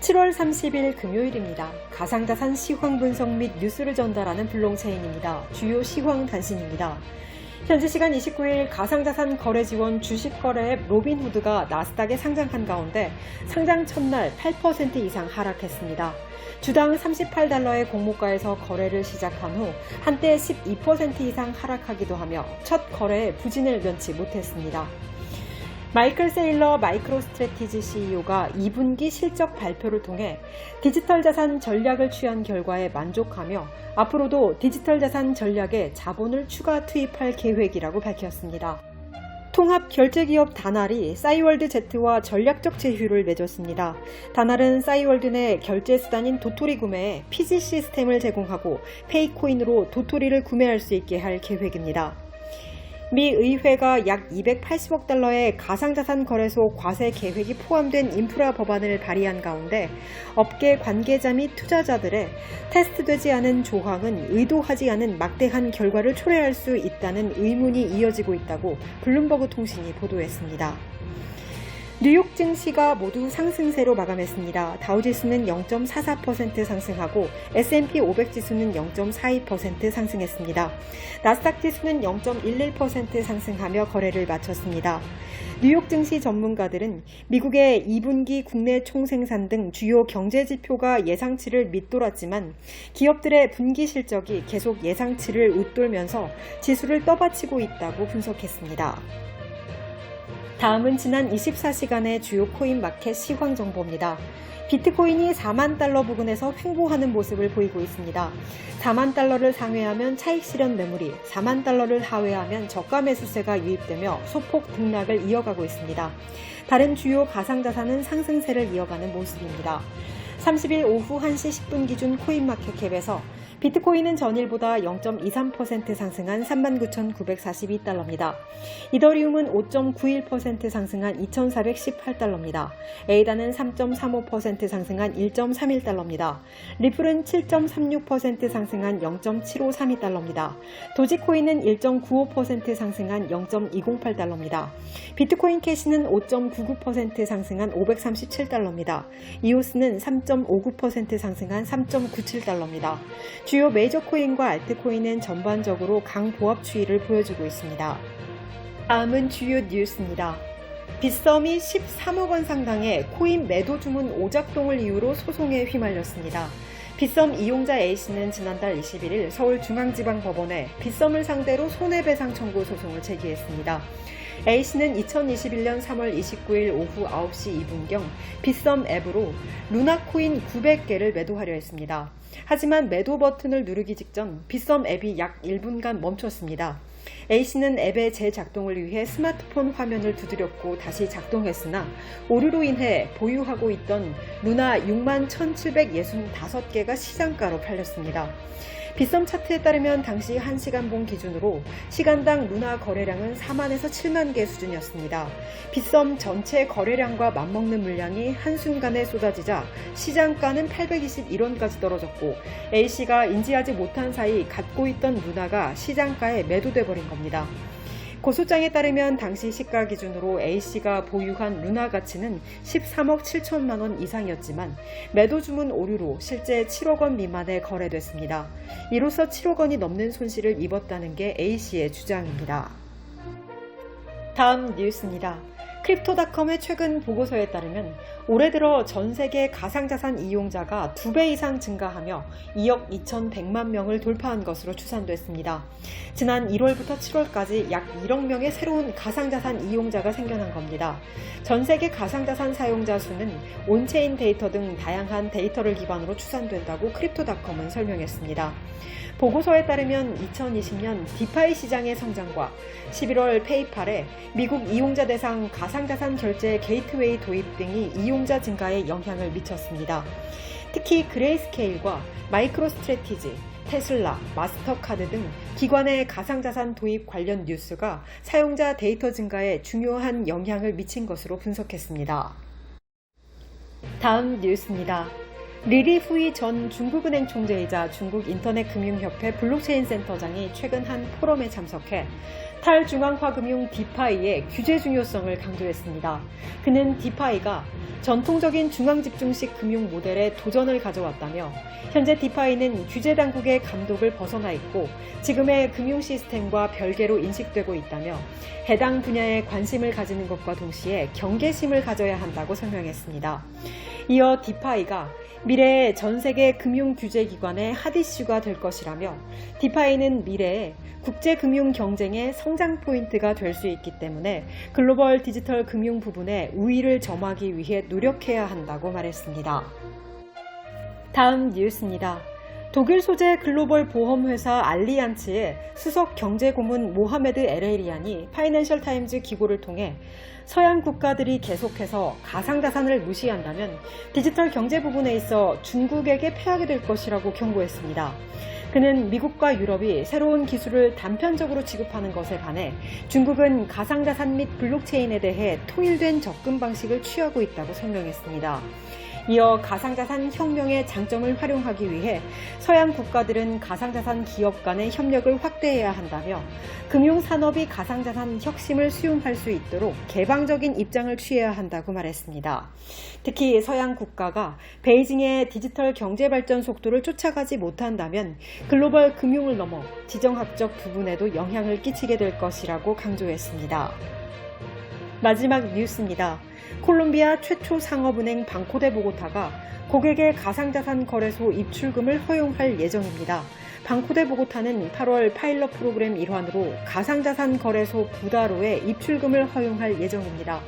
7월 30일 금요일입니다. 가상자산 시황 분석 및 뉴스를 전달하는 블록체인입니다. 주요 시황 단신입니다. 현지 시간 29일 가상자산 거래 지원 주식 거래 앱 로빈후드가 나스닥에 상장한 가운데 상장 첫날 8% 이상 하락했습니다. 주당 38달러의 공모가에서 거래를 시작한 후 한때 12% 이상 하락하기도 하며 첫 거래에 부진을 면치 못했습니다. 마이클 세일러 마이크로스트래티지 CEO가 2분기 실적 발표를 통해 디지털 자산 전략을 취한 결과에 만족하며 앞으로도 디지털 자산 전략에 자본을 추가 투입할 계획이라고 밝혔습니다. 통합 결제기업 다날이 싸이월드 Z와 전략적 제휴를 맺었습니다. 다날은 싸이월드 내 결제 수단인 도토리 구매에 피지 시스템을 제공하고 페이코인으로 도토리를 구매할 수 있게 할 계획입니다. 미 의회가 약 280억 달러의 가상자산 거래소 과세 계획이 포함된 인프라 법안을 발의한 가운데 업계 관계자 및 투자자들의 테스트되지 않은 조항은 의도하지 않은 막대한 결과를 초래할 수 있다는 의문이 이어지고 있다고 블룸버그 통신이 보도했습니다. 뉴욕 증시가 모두 상승세로 마감했습니다. 다우지수는 0.44% 상승하고 S&P 500 지수는 0.42% 상승했습니다. 나스닥 지수는 0.11% 상승하며 거래를 마쳤습니다. 뉴욕 증시 전문가들은 미국의 2분기 국내 총생산 등 주요 경제 지표가 예상치를 밑돌았지만 기업들의 분기 실적이 계속 예상치를 웃돌면서 지수를 떠받치고 있다고 분석했습니다. 다음은 지난 24시간의 주요 코인 마켓 시황 정보입니다. 비트코인이 4만 달러 부근에서 횡보하는 모습을 보이고 있습니다. 4만 달러를 상회하면 차익 실현 매물이, 4만 달러를 하회하면 저가 매수세가 유입되며 소폭 등락을 이어가고 있습니다. 다른 주요 가상자산은 상승세를 이어가는 모습입니다. 30일 오후 1시 10분 기준 코인마켓캡에서 비트코인은 전일보다 0.23% 상승한 39,942달러입니다. 이더리움은 5.91% 상승한 2,418달러입니다. 에이다는 3.35% 상승한 1.31달러입니다. 리플은 7.36% 상승한 0.7532달러입니다. 도지코인은 1.95% 상승한 0.208달러입니다. 비트코인 캐시는 5.99% 상승한 537달러입니다. 이오스는 3.59% 상승한 3.97달러입니다. 주요 메이저 코인과 알트코인은 전반적으로 강보합 추이를 보여주고 있습니다. 다음은 주요 뉴스입니다. 빗썸이 13억 원 상당의 코인 매도 주문 오작동을 이유로 소송에 휘말렸습니다. 빗썸 이용자 A씨는 지난달 21일 서울중앙지방법원에 빗썸을 상대로 손해배상 청구 소송을 제기했습니다. A씨는 2021년 3월 29일 오후 9시 2분경 빗썸 앱으로 루나코인 900개를 매도하려 했습니다. 하지만 매도 버튼을 누르기 직전 빗썸 앱이 약 1분간 멈췄습니다. A씨는 앱의 재작동을 위해 스마트폰 화면을 두드렸고 다시 작동했으나 오류로 인해 보유하고 있던 루나 61,765개가 시장가로 팔렸습니다. 빗썸 차트에 따르면 당시 1시간봉 기준으로 시간당 루나 거래량은 4만에서 7만 개 수준이었습니다. 빗썸 전체 거래량과 맞먹는 물량이 한순간에 쏟아지자 시장가는 821원까지 떨어졌고 A씨가 인지하지 못한 사이 갖고 있던 루나가 시장가에 매도돼 버린 겁니다. 고소장에 따르면 당시 시가 기준으로 A씨가 보유한 루나 가치는 13억 7천만 원 이상이었지만 매도 주문 오류로 실제 7억 원 미만에 거래됐습니다. 이로써 7억 원이 넘는 손실을 입었다는 게 A씨의 주장입니다. 다음 뉴스입니다. 크립토닷컴의 최근 보고서에 따르면 올해 들어 전 세계 가상자산 이용자가 2배 이상 증가하며 2억 2,100만 명을 돌파한 것으로 추산됐습니다. 지난 1월부터 7월까지 약 1억 명의 새로운 가상자산 이용자가 생겨난 겁니다. 전 세계 가상자산 사용자 수는 온체인 데이터 등 다양한 데이터를 기반으로 추산된다고 크립토닷컴은 설명했습니다. 보고서에 따르면 2020년 디파이 시장의 성장과 11월 페이팔의 미국 이용자 대상 가상자산 결제 게이트웨이 도입 등이 이용자 증가에 영향을 미쳤습니다. 특히 그레이스케일과 마이크로스트래티지, 테슬라, 마스터카드 등 기관의 가상자산 도입 관련 뉴스가 사용자 데이터 증가에 중요한 영향을 미친 것으로 분석했습니다. 다음 뉴스입니다. 리리 후이 전 중국은행 총재이자 중국인터넷금융협회 블록체인 센터장이 최근 한 포럼에 참석해 탈중앙화금융 디파이의 규제 중요성을 강조했습니다. 그는 디파이가 전통적인 중앙집중식 금융 모델에 도전을 가져왔다며 현재 디파이는 규제 당국의 감독을 벗어나 있고 지금의 금융 시스템과 별개로 인식되고 있다며 해당 분야에 관심을 가지는 것과 동시에 경계심을 가져야 한다고 설명했습니다. 이어 디파이가 미래의 전 세계 금융 규제 기관의 핫 이슈가 될 것이라며 디파이는 미래에 국제 금융 경쟁의 성장 포인트가 될 수 있기 때문에 글로벌 디지털 금융 부분에 우위를 점하기 위해 노력해야 한다고 말했습니다. 다음 뉴스입니다. 독일 소재 글로벌 보험회사 알리안츠의 수석 경제고문 모하메드 엘에리안이 파이낸셜 타임즈 기고를 통해 서양 국가들이 계속해서 가상자산을 무시한다면 디지털 경제 부분에 있어 중국에게 패하게 될 것이라고 경고했습니다. 그는 미국과 유럽이 새로운 기술을 단편적으로 취급하는 것에 반해 중국은 가상자산 및 블록체인에 대해 통일된 접근 방식을 취하고 있다고 설명했습니다. 이어 가상자산 혁명의 장점을 활용하기 위해 서양 국가들은 가상자산 기업 간의 협력을 확대해야 한다며 금융산업이 가상자산 혁신을 수용할 수 있도록 개방적인 입장을 취해야 한다고 말했습니다. 특히 서양 국가가 베이징의 디지털 경제 발전 속도를 쫓아가지 못한다면 글로벌 금융을 넘어 지정학적 부분에도 영향을 끼치게 될 것이라고 강조했습니다. 마지막 뉴스입니다. 콜롬비아 최초 상업은행 방코데 보고타가 고객의 가상자산 거래소 입출금을 허용할 예정입니다. 방코데 보고타는 8월 파일럿 프로그램 일환으로 가상자산 거래소 부다로의 입출금을 허용할 예정입니다.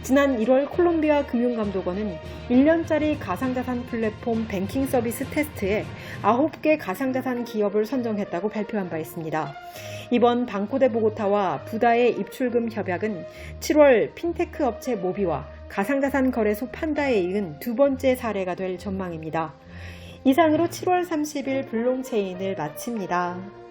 지난 1월 콜롬비아 금융감독원은 1년짜리 가상자산 플랫폼 뱅킹 서비스 테스트에 9개 가상자산 기업을 선정했다고 발표한 바 있습니다. 이번 방코데 보고타와 부다의 입출금 협약은 7월 핀테크 업체 모비와 가상자산 거래소 판다에 이은 두 번째 사례가 될 전망입니다. 이상으로 7월 30일 블록체인을 마칩니다.